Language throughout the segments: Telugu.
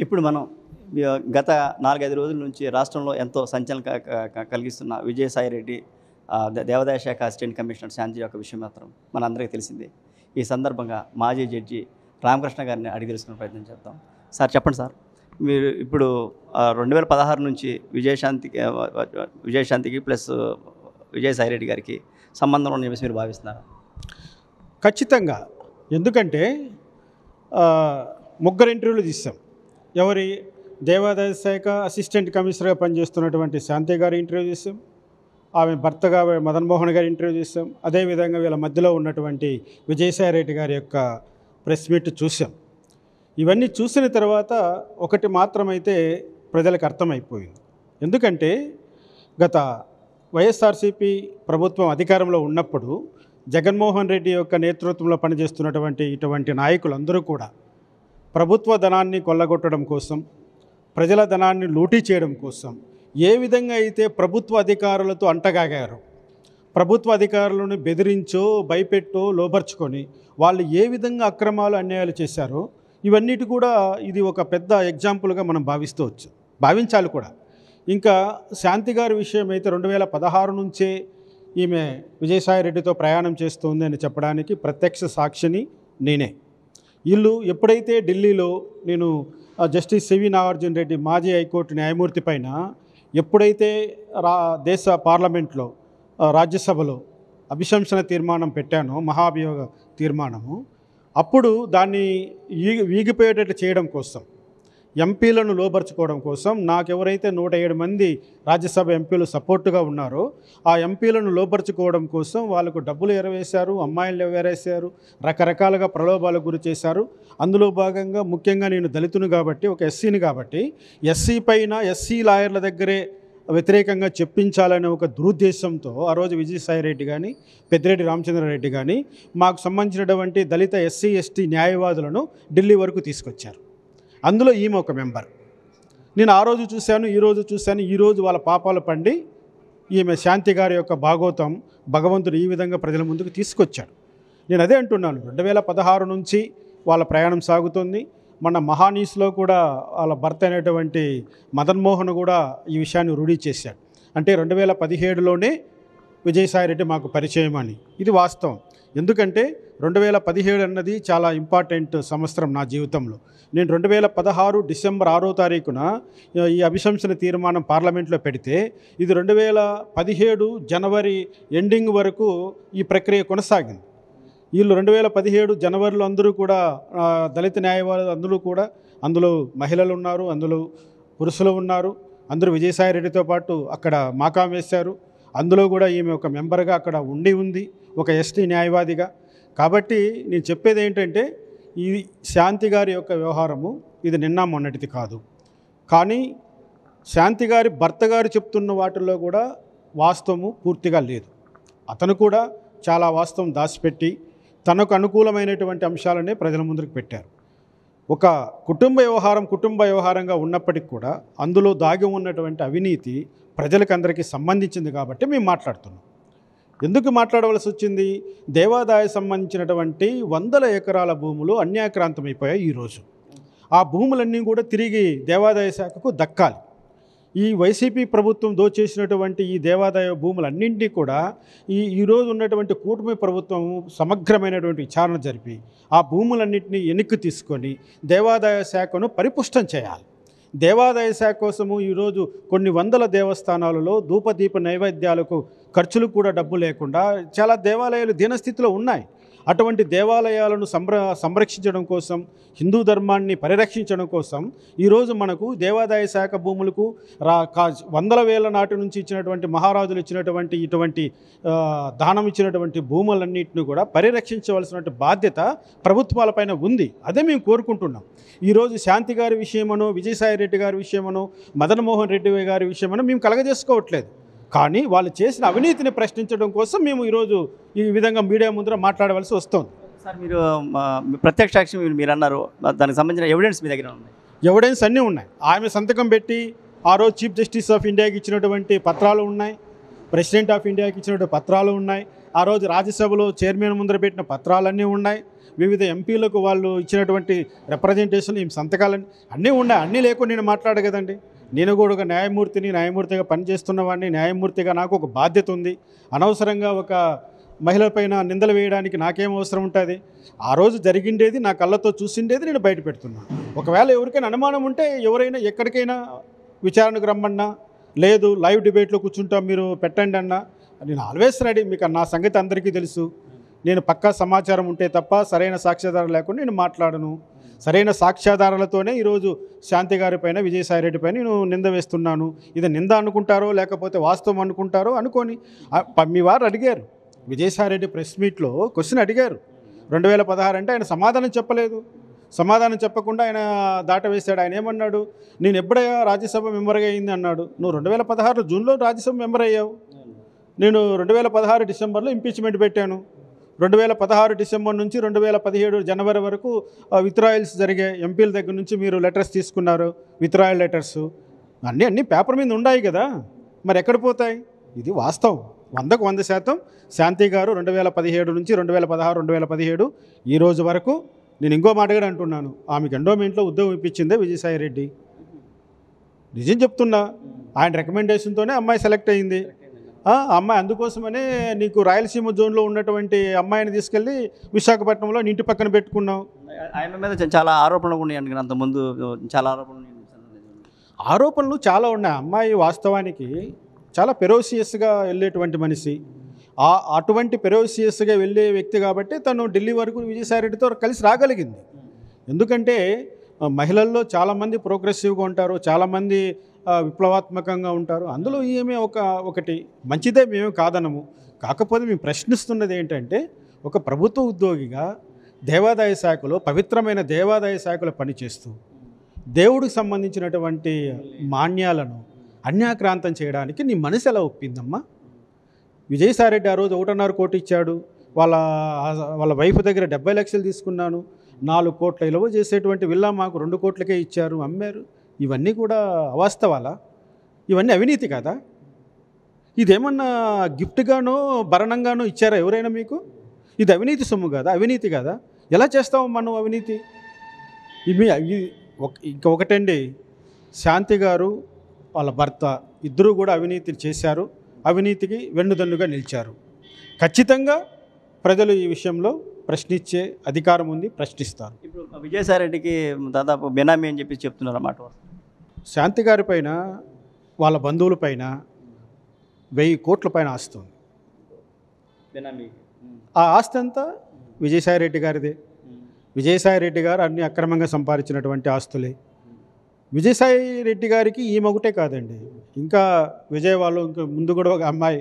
ఇప్పుడు మనం గత 4-5 రోజుల నుంచి రాష్ట్రంలో ఎంతో సంచలనం కలిగిస్తున్న విజయసాయి రెడ్డి దేవాదాయ శాఖ అసిస్టెంట్ కమిషనర్ శాంతి యొక్క విషయం మాత్రం మనందరికీ తెలిసిందే. ఈ సందర్భంగా మాజీ జడ్జి రామకృష్ణ గారిని అడిగి తెలుసుకునే ప్రయత్నం చేద్దాం. సార్ చెప్పండి సార్, మీరు ఇప్పుడు 2016 నుంచి విజయశాంతికి ప్లస్ విజయసాయి రెడ్డి గారికి సంబంధం ఉన్న చెప్పేసి మీరు భావిస్తున్నారు? ఖచ్చితంగా. ఎందుకంటే ముగ్గురు ఇంటర్వ్యూలు తీస్తాం. ఎవరి దేవాదాయ శాఖ అసిస్టెంట్ కమిషనర్గా పనిచేస్తున్నటువంటి శాంతి గారి ఇంటర్వ్యూ చేస్తాం, ఆమె భర్తగా మదన్మోహన్ గారి ఇంటర్వ్యూ చేస్తాం, అదేవిధంగా వీళ్ళ మధ్యలో ఉన్నటువంటి విజయసాయి రెడ్డి గారి యొక్క ప్రెస్ మీట్ చూసాం. ఇవన్నీ చూసిన తర్వాత ఒకటి మాత్రమైతే ప్రజలకు అర్థమైపోయింది. ఎందుకంటే గత వైఎస్ఆర్సీపీ ప్రభుత్వం అధికారంలో ఉన్నప్పుడు జగన్మోహన్ రెడ్డి యొక్క నేతృత్వంలో పనిచేస్తున్నటువంటి ఇటువంటి నాయకులందరూ కూడా ప్రభుత్వ ధనాన్ని కొల్లగొట్టడం కోసం, ప్రజల ధనాన్ని లూటీ చేయడం కోసం ఏ విధంగా అయితే ప్రభుత్వ అధికారులతో అంటగాగారు, ప్రభుత్వ అధికారులను బెదిరించో భయపెట్టో లోపరుచుకొని వాళ్ళు ఏ విధంగా అక్రమాలు అన్యాయాలు చేశారో ఇవన్నిటి కూడా ఇది ఒక పెద్ద ఎగ్జాంపుల్గా మనం భావించాలి కూడా. ఇంకా శాంతి గారి విషయం అయితే 2016 నుంచే ఈమె విజయసాయి రెడ్డితో ప్రయాణం చేస్తుంది అని చెప్పడానికి ప్రత్యక్ష సాక్షిని నేనే. వీళ్ళు ఎప్పుడైతే ఢిల్లీలో నేను జస్టిస్ సివి నాగార్జున రెడ్డి మాజీ హైకోర్టు న్యాయమూర్తి పైన ఎప్పుడైతే దేశ పార్లమెంట్లో రాజ్యసభలో అభిశంసన తీర్మానం పెట్టానో, మహాభియోగ తీర్మానము, అప్పుడు దాన్ని వీగిపోయేటట్లు చేయడం కోసం, ఎంపీలను లోపరుచుకోవడం కోసం నాకెవరైతే 107 మంది రాజ్యసభ ఎంపీలు సపోర్టుగా ఉన్నారో ఆ ఎంపీలను లోపరుచుకోవడం కోసం వాళ్ళకు డబ్బులు ఎరవేశారు, అమ్మాయిలు ఎరవేశారు, రకరకాలుగా ప్రలోభాలకు గురి చేశారు. అందులో భాగంగా ముఖ్యంగా నేను దళితుని కాబట్టి, ఒక ఎస్సీని కాబట్టి, ఎస్సీ పైన ఎస్సీ లాయర్ల దగ్గరే వ్యతిరేకంగా చెప్పించాలనే ఒక దురుద్దేశంతో ఆ రోజు విజయసాయి రెడ్డి కానీ పెద్దిరెడ్డి రామచంద్రారెడ్డి కానీ మాకు సంబంధించినటువంటి దళిత ఎస్సీ ఎస్టీ న్యాయవాదులను ఢిల్లీ వరకు తీసుకొచ్చారు. అందులో ఈమె ఒక మెంబర్. నేను ఆ రోజు చూశాను, ఈరోజు వాళ్ళ పాపాలు పండి ఈమె శాంతి గారి యొక్క భాగోతం భగవంతుడు ఈ విధంగా ప్రజల ముందుకు తీసుకొచ్చాడు. నేను అదే అంటున్నాను, 2016 నుంచి వాళ్ళ ప్రయాణం సాగుతుంది. మన మహానీస్లో కూడా వాళ్ళ భర్త అయినటువంటి మదన్మోహన్ కూడా ఈ విషయాన్ని రూఢీ చేశాడు. అంటే 2017లోనే విజయసాయి రెడ్డి మాకు పరిచయం అని. ఇది వాస్తవం. ఎందుకంటే 2017 అన్నది చాలా ఇంపార్టెంట్ సంవత్సరం నా జీవితంలో. నేను 2016 డిసెంబర్ 6వ తారీఖున ఈ అభిశంసన తీర్మానం పార్లమెంట్లో పెడితే ఇది 2017 జనవరి ఎండింగ్ వరకు ఈ ప్రక్రియ కొనసాగింది. వీళ్ళు 2017 జనవరిలో అందరూ కూడా దళిత న్యాయవాదులు అందరూ కూడా, అందులో మహిళలు ఉన్నారు, అందులో పురుషులు ఉన్నారు, అందరూ విజయసాయి రెడ్డితో పాటు అక్కడ మాకాం వేశారు. అందులో కూడా ఈమె ఒక మెంబర్గా అక్కడ ఉంది, ఒక ఎస్టీ న్యాయవాదిగా. కాబట్టి నేను చెప్పేది ఏంటంటే ఈ శాంతి గారి యొక్క వ్యవహారము ఇది నిన్న మొన్నటిది కాదు. కానీ శాంతి గారి భర్త గారు చెప్తున్న వాటిల్లో కూడా వాస్తవము పూర్తిగా లేదు. అతను కూడా చాలా వాస్తవం దాచిపెట్టి తనకు అనుకూలమైనటువంటి అంశాలనే ప్రజల ముందుకు పెట్టారు. ఒక కుటుంబ వ్యవహారంగా ఉన్నప్పటికీ కూడా అందులో దాగి ఉన్నటువంటి అవినీతి ప్రజలకు అందరికీ సంబంధించింది కాబట్టి మేము మాట్లాడుతున్నాం. ఎందుకు మాట్లాడవలసి వచ్చింది? దేవాదాయ సంబంధించినటువంటి 100 ఎకరాల భూములు అన్యాక్రాంతమైపోయాయి. ఈరోజు ఆ భూములన్నీ కూడా తిరిగి దేవాదాయ శాఖకు దక్కాలి. ఈ వైసీపీ ప్రభుత్వం దోచేసినటువంటి ఈ దేవాదాయ భూములన్నింటినీ కూడా ఈరోజు ఉన్నటువంటి కూటమి ప్రభుత్వం సమగ్రమైనటువంటి విచారణ జరిపి ఆ భూములన్నింటినీ వెనక్కి తీసుకొని దేవాదాయ శాఖను పరిపుష్టం చేయాలి. దేవాదాయ శాఖ కోసము ఈరోజు కొన్ని వందల దేవస్థానాలలో ధూపదీప నైవేద్యాలకు ఖర్చులు కూడా డబ్బు లేకుండా చాలా దేవాలయాలు దీనస్థితిలో ఉన్నాయి. అటువంటి దేవాలయాలను సంరక్షించడం కోసం, హిందూ ధర్మాన్ని పరిరక్షించడం కోసం ఈరోజు మనకు దేవాదాయ శాఖ భూములకు వందల వేల నాటి నుంచి ఇచ్చినటువంటి మహారాజులు ఇచ్చినటువంటి ఇటువంటి దానం ఇచ్చినటువంటి భూములన్నింటినీ కూడా పరిరక్షించవలసినటువంటి బాధ్యత ప్రభుత్వాలపైన ఉంది. అదే మేము కోరుకుంటున్నాం. ఈరోజు శాంతి గారి విషయమనో, విజయసాయి రెడ్డి గారి విషయమనో, మదన్మోహన్ రెడ్డి గారి విషయమనో మేము కలగజేసుకోవట్లేదు. కానీ వాళ్ళు చేసిన అవినీతిని ప్రశ్నించడం కోసం మేము ఈరోజు ఈ విధంగా మీడియా ముందర మాట్లాడవలసి వస్తుంది. సార్, మీరు ప్రత్యక్ష సాక్షి మీరు అన్నారు, దానికి సంబంధించిన ఎవిడెన్స్ మీ దగ్గర ఉన్నాయి? ఎవిడెన్స్ అన్నీ ఉన్నాయి. ఆమె సంతకం పెట్టి ఆ రోజు చీఫ్ జస్టిస్ ఆఫ్ ఇండియాకి ఇచ్చినటువంటి పత్రాలు ఉన్నాయి, ప్రెసిడెంట్ ఆఫ్ ఇండియాకి ఇచ్చినటువంటి పత్రాలు ఉన్నాయి, ఆ రోజు రాజ్యసభలో చైర్మన్ ముందర పెట్టిన పత్రాలన్నీ ఉన్నాయి, వివిధ ఎంపీలకు వాళ్ళు ఇచ్చినటువంటి రిప్రజెంటేషన్ ఈ సంతకాలన్నీ అన్నీ ఉన్నాయి. అన్నీ లేకుండా నేను మాట్లాడ కదండి. నేను కూడా ఒక న్యాయమూర్తిగా పనిచేస్తున్న వాడిని, న్యాయమూర్తిగా నాకు ఒక బాధ్యత ఉంది. అనవసరంగా ఒక మహిళ పైన నిందలు వేయడానికి నాకేం అవసరం ఉంటుంది? ఆ రోజు జరిగిండేది నా కళ్ళతో చూసిండేది నేను బయట పెడుతున్నాను. ఒకవేళ ఎవరికైనా అనుమానం ఉంటే ఎవరైనా ఎక్కడికైనా విచారణకు రమ్మన్నా, లేదు లైవ్ డిబేట్లో కూర్చుంటాం మీరు పెట్టండి అన్నా, నేను ఆల్వేస్ రెడీ. మీకు నా సంగతి అందరికీ తెలుసు. నేను పక్కా సమాచారం ఉంటే తప్ప సరైన సాక్ష్యాధారం లేకుండా నేను మాట్లాడను. సరైన సాక్ష్యాధారాలతోనే ఈరోజు శాంతి గారి పైన, విజయసాయిరెడ్డి పైన నేను నింద వేస్తున్నాను. ఇది నింద అనుకుంటారో లేకపోతే వాస్తవం అనుకుంటారో అనుకోని. మీ వారు అడిగారు, విజయసాయిరెడ్డి ప్రెస్ మీట్లో క్వశ్చన్ అడిగారు 2016 అంటే ఆయన సమాధానం చెప్పలేదు. సమాధానం చెప్పకుండా ఆయన దాటవేశాడు. ఆయన ఏమన్నాడు, నేను ఎప్పుడయ్యా రాజ్యసభ మెంబర్గా అయింది అన్నాడు. నువ్వు 2016 జూన్లో రాజ్యసభ మెంబర్ అయ్యావు. నేను 2016 డిసెంబర్లో ఇంపీచ్మెంట్ పెట్టాను. 2016 డిసెంబర్ నుంచి 2017 జనవరి వరకు విత్డ్రాయల్స్ జరిగాయి. ఎంపీల దగ్గర నుంచి మీరు లెటర్స్ తీసుకున్నారు, విత్డ్రాయల్ లెటర్స్ అన్నీ పేపర్ మీద ఉన్నాయి కదా, మరి ఎక్కడ పోతాయి? ఇది వాస్తవం 100కు 100%. శాంతి గారు 2017 నుంచి 2016, 2017 ఈ రోజు వరకు నేను ఇంకో మాట కూడా అంటున్నాను, ఆమెకు ఎండోమెంట్లో ఉద్యోగం ఇప్పించిందే విజయసాయిరెడ్డి. నిజం చెప్తున్నా, ఆయన రికమెండేషన్తోనే అమ్మాయి సెలెక్ట్ అయింది. అమ్మాయి అందుకోసమనే నీకు రాయలసీమ జోన్లో ఉన్నటువంటి అమ్మాయిని తీసుకెళ్ళి విశాఖపట్నంలో నీ ఇంటి పక్కన పెట్టుకున్నావు. ఆయన మీద చాలా ఆరోపణలు ఉన్నాయండి. అంతకుముందు చాలా ఆరోపణలు చాలా ఉన్నాయి. అమ్మాయి వాస్తవానికి చాలా పెరోసియస్గా వెళ్ళేటువంటి మనిషి. అటువంటి పెరోసియస్గా వెళ్ళే వ్యక్తి కాబట్టి తను ఢిల్లీ వరకు విజయసాయిరెడ్డితో కలిసి రాగలిగింది. ఎందుకంటే మహిళల్లో చాలామంది ప్రోగ్రెసివ్గా ఉంటారు, చాలామంది విప్లవాత్మకంగా ఉంటారు. అందులో ఈమె ఒకటి మంచిదే, మేము కాదనము. కాకపోతే మేము ప్రశ్నిస్తున్నది ఏంటంటే, ఒక ప్రభుత్వ ఉద్యోగిగా దేవాదాయ శాఖలో, పవిత్రమైన దేవాదాయ శాఖలో పనిచేస్తూ దేవుడికి సంబంధించినటువంటి మాన్యాలను అన్యాక్రాంతం చేయడానికి నీ మనసు ఎలా ఒప్పిందమ్మా? విజయసాయిరెడ్డి ఆ రోజు 1.5 కోటి ఇచ్చాడు, వాళ్ళ వైఫ్ దగ్గర 70 లక్షలు తీసుకున్నాను, 4 కోట్ల విలువ చేసేటువంటి విల్లా మాకు 2 కోట్లకే ఇచ్చారు, అమ్మారు. ఇవన్నీ కూడా అవాస్తవాలా? ఇవన్నీ అవినీతి కాదా? ఇదేమన్నా గిఫ్ట్గానో భరణంగానో ఇచ్చారా ఎవరైనా మీకు? ఇది అవినీతి సొమ్ము కాదా? అవినీతి కాదా? ఎలా చేస్తాము మనం అవినీతి? ఇంకొకటండి, శాంతి గారు వాళ్ళ భర్త ఇద్దరూ కూడా అవినీతిని చేశారు, అవినీతికి వెన్నుదన్నుగా నిలిచారు. ఖచ్చితంగా ప్రజలు ఈ విషయంలో ప్రశ్నించే అధికారం ఉంది, ప్రశ్నిస్తారు. ఇప్పుడు విజయసాయిరెడ్డికి దాదాపు బెనామీ అని చెప్పి చెప్తున్నారు అన్నమాట. శాంతి గారి పైన, వాళ్ళ బంధువుల పైన 1000 కోట్ల పైన ఆస్తి ఉంది. బెనామీ ఆ ఆస్తి అంతా విజయసాయిరెడ్డి గారిదే. విజయసాయిరెడ్డి గారు అన్ని అక్రమంగా సంపాదించినటువంటి ఆస్తులే. విజయసాయిరెడ్డి గారికి ఈ ఒకటే కాదండి, ఇంకా విజయవాడలో ఇంకా ముందు కూడా ఒక అమ్మాయి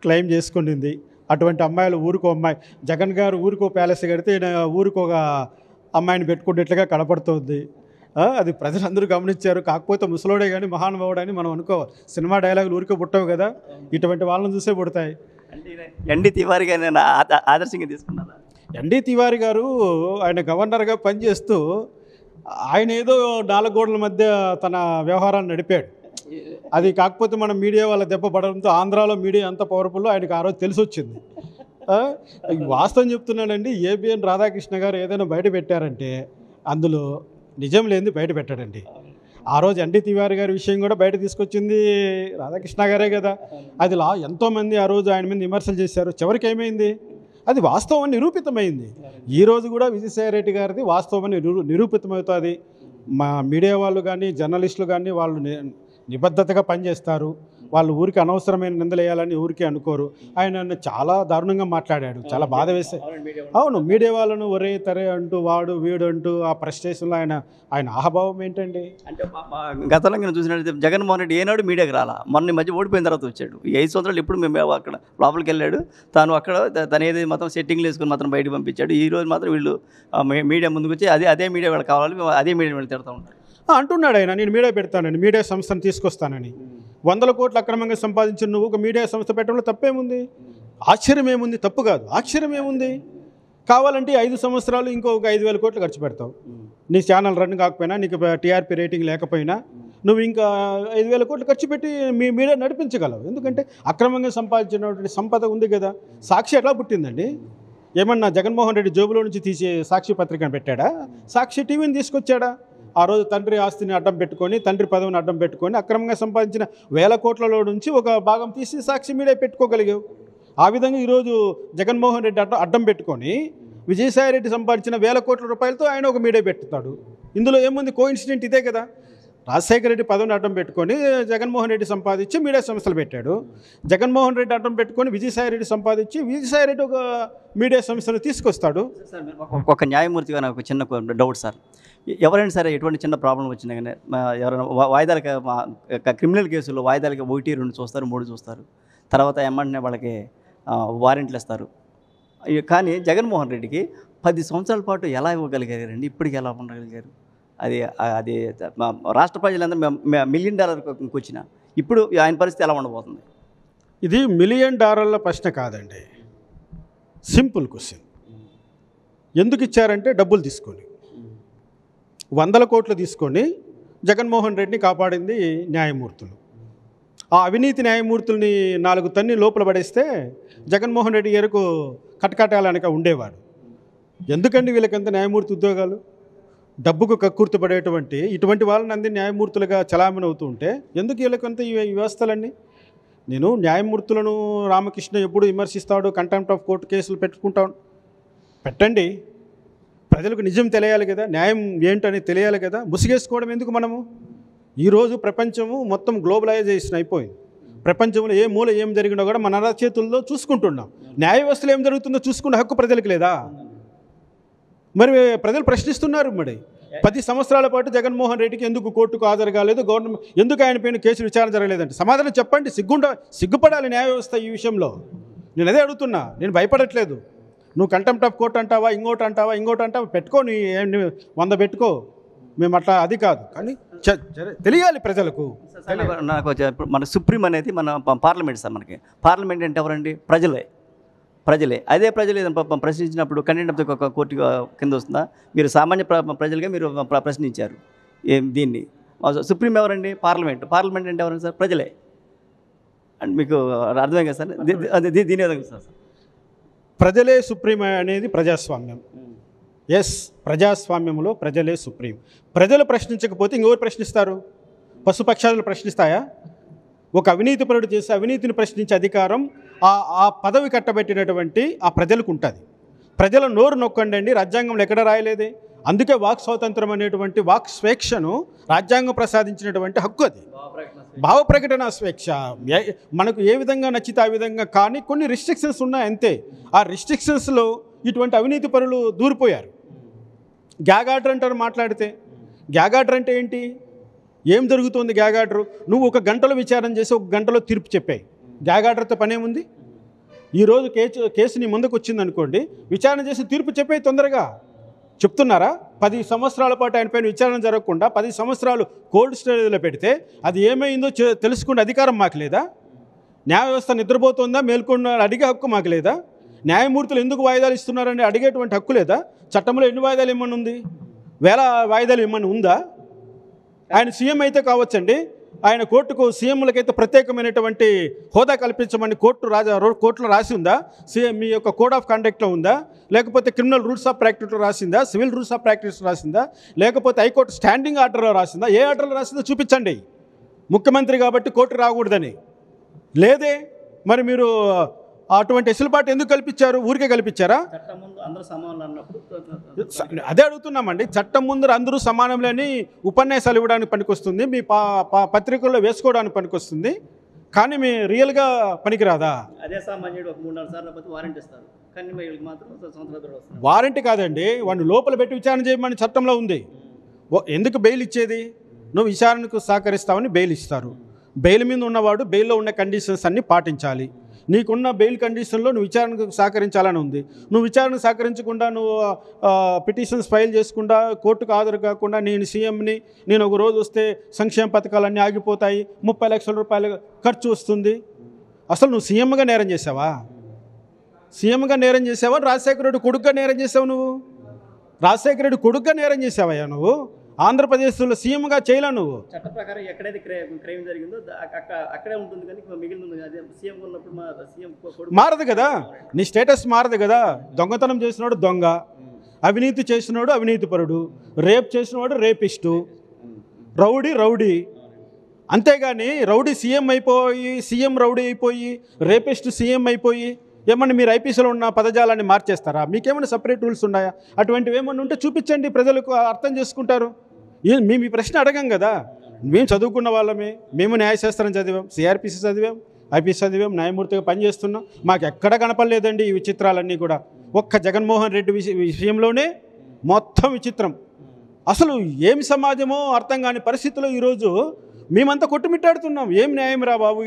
క్లెయిమ్ చేసుకుంటుంది. అటువంటి అమ్మాయిలు ఊరికో అమ్మాయి, జగన్ గారు ఊరికో ప్యాలెస్ కడితే ఊరికో ఒక అమ్మాయిని పెట్టుకున్నట్లుగా కనపడుతుంది. అది ప్రజలందరూ గమనించారు. కాకపోతే ముసలోడే కానీ మహానుభావుడని మనం అనుకోవాలి. సినిమా డైలాగులు ఊరికే పుట్టవు కదా, ఇటువంటి వాళ్ళని చూసే పుడతాయి. ఎన్డీ తివారీ గారు నేను ఆదర్శంగా తీసుకున్నాను. ఎన్డీ తివారీ గారు ఆయన గవర్నర్గా పనిచేస్తూ ఆయన ఏదో 4 గోడల మధ్య తన వ్యవహారాన్ని నడిపాడు. అది కాకపోతే మనం మీడియా వాళ్ళ దెబ్బ పడడంతో ఆంధ్రాలో మీడియా అంత పవర్ఫుల్ ఆయనకు ఆ రోజు తెలిసి వచ్చింది. వాస్తవం చెప్తున్నాడండి, ఏబిఎన్ రాధాకృష్ణ గారు ఏదైనా బయట పెట్టారంటే అందులో నిజం లేనిది బయట పెట్టాడండి. ఆ రోజు ఎన్టీ తివారీ గారి విషయం కూడా బయట తీసుకొచ్చింది రాధాకృష్ణ గారే కదా. అది ఎంతోమంది ఆ రోజు ఆయన మీద విమర్శలు చేశారు. చివరికి ఏమైంది? అది వాస్తవం నిరూపితమైంది. ఈరోజు కూడా విజయసాయిరెడ్డి గారిది వాస్తవం నిరూపితమవుతుంది. మా మీడియా వాళ్ళు కానీ జర్నలిస్టులు కానీ వాళ్ళు నిబద్ధతగా పనిచేస్తారు. వాళ్ళు ఊరికి అనవసరమైన నిందలేయాలని ఊరికే అనుకోరు. ఆయన చాలా దారుణంగా మాట్లాడాడు, చాలా బాధ వేసే. అవును, మీడియా వాళ్ళను ఒరే తరే అంటూ వాడు వీడు అంటూ ఆ ఫ్రస్ట్రేషన్లో ఆయన ఆహభావం ఏంటండి? అంటే గతంలో నేను చూసినట్టు జగన్మోహన్ రెడ్డి ఏనాడు మీడియాకి రాలా. మొన్న మధ్య ఓడిపోయిన తర్వాత వచ్చాడు. ఈ 5 సంవత్సరాలు ఎప్పుడు మేము అక్కడ లోపలికి వెళ్ళాడు. తను ఏది మొత్తం సెట్టింగ్లు వేసుకుని మాత్రం బయటకు పంపించాడు. ఈ రోజు మాత్రం వీళ్ళు మీడియా ముందుకు వచ్చి అదే మీడియా వాళ్ళు కావాలి, అదే మీడియా వాళ్ళు తిడతా ఉంటారు అంటున్నాడు ఆయన. నేను మీడియా పెడతానని, మీడియా సంస్థను తీసుకొస్తానని. 100 కోట్లు అక్రమంగా సంపాదించిన నువ్వు ఒక మీడియా సంస్థ పెట్టడంలో తప్పేముంది? ఆశ్చర్యం ఏముంది? తప్పు కాదు, ఆశ్చర్యం ఏముంది? కావాలంటే 5 సంవత్సరాలు ఇంకొక 5,000 కోట్లు ఖర్చు పెడతావు. నీ ఛానల్ రన్ కాకపోయినా, నీకు టీఆర్పీ రేటింగ్ లేకపోయినా, నువ్వు ఇంకా 5,000 కోట్లు ఖర్చు పెట్టి మీ మీడియా నడిపించగలవు. ఎందుకంటే అక్రమంగా సంపాదించినటువంటి సంపద ఉంది కదా. సాక్షి ఎట్లా పుట్టిందండి? ఏమన్నా జగన్మోహన్ రెడ్డి జేబులో నుంచి తీసి సాక్షి పత్రికను పెట్టాడా? సాక్షి టీవీని తీసుకొచ్చాడా? ఆ రోజు తండ్రి ఆస్తిని అడ్డం పెట్టుకొని, తండ్రి పదవిని అడ్డం పెట్టుకొని అక్రమంగా సంపాదించిన 1,000 కోట్లలో నుంచి ఒక భాగం తీసి సాక్షి మీడియా పెట్టుకోగలిగావు. ఆ విధంగా ఈరోజు జగన్మోహన్ రెడ్డి అడ్డం పెట్టుకొని విజయసాయి రెడ్డి సంపాదించిన 1,000 కోట్ల రూపాయలతో ఆయన ఒక మీడియా పెట్టుతాడు. ఇందులో ఏముంది? కోఇన్సిడెంట్ ఇదే కదా. రాజశేఖర రెడ్డి పదవిని అడ్డం పెట్టుకొని జగన్మోహన్ రెడ్డి సంపాదించి మీడియా సంస్థలు పెట్టాడు. జగన్మోహన్ రెడ్డి అడ్డం పెట్టుకొని విజయసాయి రెడ్డి సంపాదించి విజయసాయి రెడ్డి ఒక మీడియా సంస్థను తీసుకొస్తాడు. ఒక న్యాయమూర్తిగా నాకు చిన్న డౌట్ సార్. ఎవరైనా సరే ఎటువంటి చిన్న ప్రాబ్లం వచ్చినా కానీ ఎవరైనా వాయిదాలకి క్రిమినల్ కేసుల్లో వాయిదాలకి 1, 2 చూస్తారు, 3 చూస్తారు, తర్వాత ఏమంటే వాళ్ళకి వారెంట్లు ఇస్తారు. కానీ జగన్మోహన్ రెడ్డికి 10 సంవత్సరాల పాటు ఎలా ఇవ్వగలిగారండి? ఇప్పటికి ఎలా ఉండగలిగారు? అది అది రాష్ట్ర ప్రజలందరూ $1 మిలియన్ వచ్చిన ఇప్పుడు ఆయన పరిస్థితి ఎలా ఉండబోతుంది? ఇది $1 మిలియన్ ప్రశ్న కాదండి. Simple question. ఎందుకు ఇచ్చారంటే డబ్బులు తీసుకొని 100 కోట్లు తీసుకొని జగన్మోహన్ రెడ్డిని కాపాడింది న్యాయమూర్తులు. ఆ అవినీతి న్యాయమూర్తుల్ని 4 తన్ని లోపల పడేస్తే జగన్మోహన్ రెడ్డి గారికి కటకటాలనక ఉండేవాడు. ఎందుకండి వీళ్ళకంత న్యాయమూర్తి ఉద్యోగాలు? డబ్బుకు కక్కుర్తిపడేటువంటి ఇటువంటి వాళ్ళని అంది న్యాయమూర్తులుగా చలామణి అవుతూ ఉంటే ఎందుకు వీళ్ళకంత ఈ వ్యవస్థలన్నీ? నేను న్యాయమూర్తులను రామకృష్ణ ఎప్పుడు విమర్శిస్తాడు, కంటెంప్ట్ ఆఫ్ కోర్టు కేసులు పెట్టుకుంటాడు. పెట్టండి, ప్రజలకు నిజం తెలియాలి కదా, న్యాయం ఏంటని తెలియాలి కదా. ముసిగేసుకోవడం ఎందుకు? మనము ఈరోజు ప్రపంచము మొత్తం గ్లోబలైజేషన్ అయిపోయింది. ప్రపంచంలో ఏ మూల ఏం జరిగినా కూడా మన అరచేతుల్లో చూసుకుంటున్నాం. న్యాయ వ్యవస్థలో ఏం జరుగుతుందో చూసుకునే హక్కు ప్రజలకు లేదా? మరి ప్రజలు ప్రశ్నిస్తున్నారు. మరి 10 సంవత్సరాల పాటు జగన్మోహన్ రెడ్డికి ఎందుకు కోర్టుకు హాజరు కాలేదు, గవర్నమెంట్ ఎందుకు ఆయన పైన కేసులు విచారణ జరగలేదంటే సమాధానం చెప్పండి. సిగ్గుపడాలి న్యాయ వ్యవస్థ ఈ విషయంలో. నేను అదే అడుగుతున్నా, నేను భయపడట్లేదు. నువ్వు కంటెంప్ట్ ఆఫ్ కోర్ట్ అంటావా, ఇంకోటి అంటావా, పెట్టుకో, నీ 100 పెట్టుకో, మేము అట్లా అది కాదు. కానీ తెలియాలి ప్రజలకు. నాకు మన సుప్రీం అనేది మన పార్లమెంట్ సార్. మనకి పార్లమెంట్ అంటే ఎవరండి? ప్రజలే. అదే ప్రజలు ఏదైనా ప్రశ్నించినప్పుడు కంటెంప్ట్ ఆఫ్ కోర్టు కింద వస్తుందా? మీరు సామాన్య ప్రజలుగా మీరు ప్రశ్నించారు దీన్ని. సుప్రీం ఎవరండి? పార్లమెంట్ అంటే ఎవరండి సార్? ప్రజలే. అండ్ మీకు అర్థమే కదా సార్? దీని విధంగా సార్ ప్రజలే సుప్రీం అనేది ప్రజాస్వామ్యం. ఎస్, ప్రజాస్వామ్యంలో ప్రజలే సుప్రీం. ప్రజలు ప్రశ్నించకపోతే ఇంకెవరు ప్రశ్నిస్తారు? పశుపక్షాలు ప్రశ్నిస్తాయా? ఒక అవినీతిపరుడు చేసి అవినీతిని ప్రశ్నించే అధికారం ఆ పదవి కట్టబెట్టినటువంటి ఆ ప్రజలకు ఉంటుంది. ప్రజల నోరు నొక్కండి. రాజ్యాంగంలో ఎక్కడ రాయలేదే. అందుకే వాక్ స్వాతంత్రం అనేటువంటి వాక్ స్వేచ్ఛను రాజ్యాంగం ప్రసాదించినటువంటి హక్కు అది. భావ ప్రకటన స్వేచ్ఛ మనకు ఏ విధంగా నచ్చితే ఆ విధంగా, కానీ కొన్ని రిస్ట్రిక్షన్స్ ఉన్నాయి అంతే. ఆ రిస్ట్రిక్షన్స్లో ఇటువంటి అవినీతి పరులు దూరిపోయారు. గ్యాగ్ ఆర్డర్ అంటారు మాట్లాడితే. గ్యాగ్ ఆర్డర్ అంటే ఏంటి? ఏం జరుగుతుంది గ్యాగ్ ఆర్డర్? నువ్వు 1 గంటలో విచారణ చేసి 1 గంటలో తీర్పు చెప్పాయి. గ్యాగ్ ఆర్డర్తో పనేముంది? ఈరోజు కేసు నీ ముందుకు వచ్చిందనుకోండి, విచారణ చేసి తీర్పు చెప్పే తొందరగా. చెప్తున్నారా? 10 సంవత్సరాల పాటు ఆయన పైన విచారణ జరగకుండా 10 సంవత్సరాలు కోల్డ్ స్టోరేజ్లో పెడితే అది ఏమైందో తెలుసుకునే అధికారం మాకు లేదా? న్యాయ వ్యవస్థ నిద్రపోతుందా, మేల్కొన్న అడిగే హక్కు మాకు లేదా? న్యాయమూర్తులు ఎందుకు వాయిదాలు ఇస్తున్నారని అడిగేటువంటి హక్కు లేదా? చట్టంలో ఎన్ని వాయిదాలు ఏమన్నా ఉంది? 1000 వాయిదాలు ఏమన్నా ఉందా? ఆయన సీఎం అయితే కావచ్చండి, ఆయన కోర్టుకు సీఎంలకైతే ప్రత్యేకమైనటువంటి హోదా కల్పించమని కోర్టులో రాసి ఉందా? సీఎం మీ యొక్క కోడ్ ఆఫ్ కండక్ట్లో ఉందా? లేకపోతే క్రిమినల్ రూల్స్ ఆఫ్ ప్రాక్టీస్లో రాసిందా? సివిల్ రూల్స్ ఆఫ్ ప్రాక్టీస్ రాసిందా? లేకపోతే హైకోర్టు స్టాండింగ్ ఆర్డర్లో రాసిందా? ఏ ఆర్డర్లో రాసిందో చూపించండి. ముఖ్యమంత్రి కాబట్టి కోర్టు రాకూడదని లేదే. మరి మీరు అటువంటి ఎసులుబాటు ఎందుకు కల్పించారు? ఊరికే కల్పించారా? అదే అడుగుతున్నామండి. చట్టం ముందు అందరూ సమానంలేని ఉపన్యాసాలు ఇవ్వడానికి పనికొస్తుంది, మీ పత్రికల్లో వేసుకోవడానికి పనికొస్తుంది, కానీ మీ రియల్గా పనికిరాదా? అదే సామాన్యుడు 3-4 సార్లు వారెంట్ ఇస్తారు, కానీ వీళ్ళకి మాత్రం సంవత్సరాలు. వారెంట్ కాదండి, వాడిని లోపల పెట్టి విచారణ చేయమని చట్టంలో ఉంది. ఎందుకు బెయిల్ ఇచ్చేది? నువ్వు విచారణకు సహకరిస్తావని బెయిల్ ఇస్తారు. బెయిల్ మీద ఉన్నవాడు బెయిల్లో ఉన్న కండిషన్స్ అన్నీ పాటించాలి. నీకున్న బెయిల్ కండిషన్లో నువ్వు విచారణకు సహకరించాలని ఉంది. నువ్వు విచారణకు సహకరించకుండా, నువ్వు పిటిషన్స్ ఫైల్ చేసుకుండా, కోర్టుకు హాజరు కాకుండా, నేను సీఎంని, నేను ఒక రోజు వస్తే సంక్షేమ పథకాలన్నీ ఆగిపోతాయి, 30 లక్షల రూపాయలు ఖర్చు వస్తుంది. అసలు నువ్వు సీఎంగా నేరం చేసావా? రాజశేఖర రెడ్డి కొడుకుగా నేరం చేసావు నువ్వు? రాజశేఖర రెడ్డి కొడుకుగా నేరం చేసావయ్యా నువ్వు? ఆంధ్రప్రదేశ్లో సీఎంగా చేయలే నువ్వు. చట్ట ప్రకారం ఎక్కడైతే క్రైమ్ జరిగిందో అక్కడే ఉంటుంది, కానీ మిగిలిన అదే సీఎం ఉన్నప్పుడు మా సీఎం మారదు కదా, నీ స్టేటస్ మారదు కదా. దొంగతనం చేసినోడు దొంగ, అవినీతి చేసినోడు అవినీతిపరుడు, రేప్ చేసినవాడు రేపిస్టు, రౌడీ. అంతేగాని రౌడీ సీఎం అయిపోయి, సీఎం రౌడీ అయిపోయి, రేపిస్ట్ సీఎం అయిపోయి ఏమన్నా మీరు ఐపీఎస్లో ఉన్న పదజాలాన్ని మార్చేస్తారా? మీకేమైనా సపరేట్ రూల్స్ ఉన్నాయా? అటువంటివి ఏమన్నా ఉంటే చూపించండి, ప్రజలకు అర్థం చేసుకుంటారు. మేము ఈ ప్రశ్న అడగం కదా. మేము చదువుకున్న వాళ్ళమే, మేము న్యాయశాస్త్రం చదివాం, సిఆర్పిసి చదివాం, ఐపీఎస్ చదివాం, న్యాయమూర్తిగా పనిచేస్తున్నాం. మాకు ఎక్కడ కనపడలేదండి ఈ విచిత్రాలన్నీ కూడా. ఒక్క జగన్మోహన్ రెడ్డి విషయంలోనే మొత్తం విచిత్రం. అసలు ఏమి సమాజమో అర్థం కాని పరిస్థితిలో ఈరోజు మేమంతా కొట్టుమిట్టాడుతున్నాం. ఏం న్యాయం రా బాబు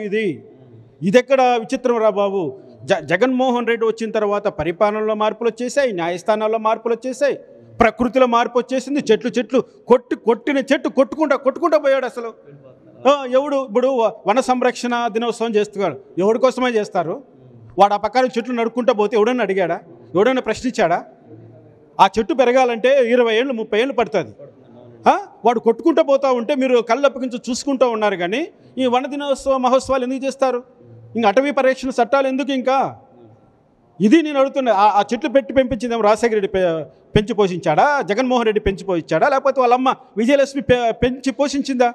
ఇదెక్కడ విచిత్రం రా బాబు. జగన్మోహన్ రెడ్డి వచ్చిన తర్వాత పరిపాలనలో మార్పులు వచ్చేసాయి, న్యాయస్థానాల్లో మార్పులు వచ్చేసాయి, ప్రకృతిలో మార్పు వచ్చేసింది. చెట్లు కొట్టిన చెట్టు కొట్టుకుంటా పోయాడు. అసలు ఎవడు ఇప్పుడు వన సంరక్షణ దినోత్సవం చేస్తున్నాడు, ఎవడి కోసమే చేస్తారు? వాడు ఆ పక్కన చెట్లు నడుక్కుంటా పోతే ఎవడన్నా అడిగాడా? ఎవడన్నా ప్రశ్నించాడా? ఆ చెట్టు పెరగాలంటే 20 ఏళ్ళు 30 ఏళ్ళు పడుతుంది. వాడు కొట్టుకుంటూ పోతూ ఉంటే మీరు కళ్ళప్పగించి చూసుకుంటూ ఉన్నారు. కానీ ఈ వన దినోత్సవ మహోత్సవాలు ఎందుకు చేస్తారు? ఇంకా అటవీ పరిరక్షణ చట్టాలు ఎందుకు? ఇంకా ఇది నేను అడుగుతున్నా. ఆ చెట్లు పెంపించిందేమో రాజశేఖర రెడ్డి పెంచి పోషించాడా? జగన్మోహన్ రెడ్డి పెంచి పోషించాడా? లేకపోతే వాళ్ళమ్మ విజయలక్ష్మి పెంచి పోషించిందా?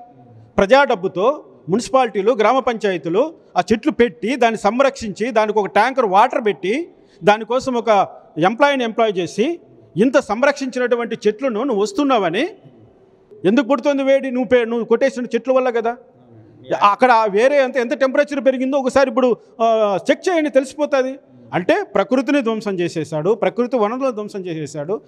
ప్రజా డబ్బుతో మున్సిపాలిటీలు, గ్రామ పంచాయతీలు ఆ చెట్లు పెట్టి దాన్ని సంరక్షించి దానికి ఒక ట్యాంకర్ వాటర్ పెట్టి దానికోసం ఒక ఎంప్లాయ్ చేసి ఇంత సంరక్షించినటువంటి చెట్లను నువ్వు వస్తున్నావని ఎందుకు పుడుతుంది వేడి? నువ్వు కొట్టేసిన చెట్ల వల్ల కదా. అక్కడ వేరే ఎంత టెంపరేచర్ పెరిగిందో ఒకసారి ఇప్పుడు చెక్ చేయండి, తెలిసిపోతుంది. అంటే ప్రకృతిని ధ్వంసం చేసేసాడు, ప్రకృతి వనరులను ధ్వంసం చేసేసాడు.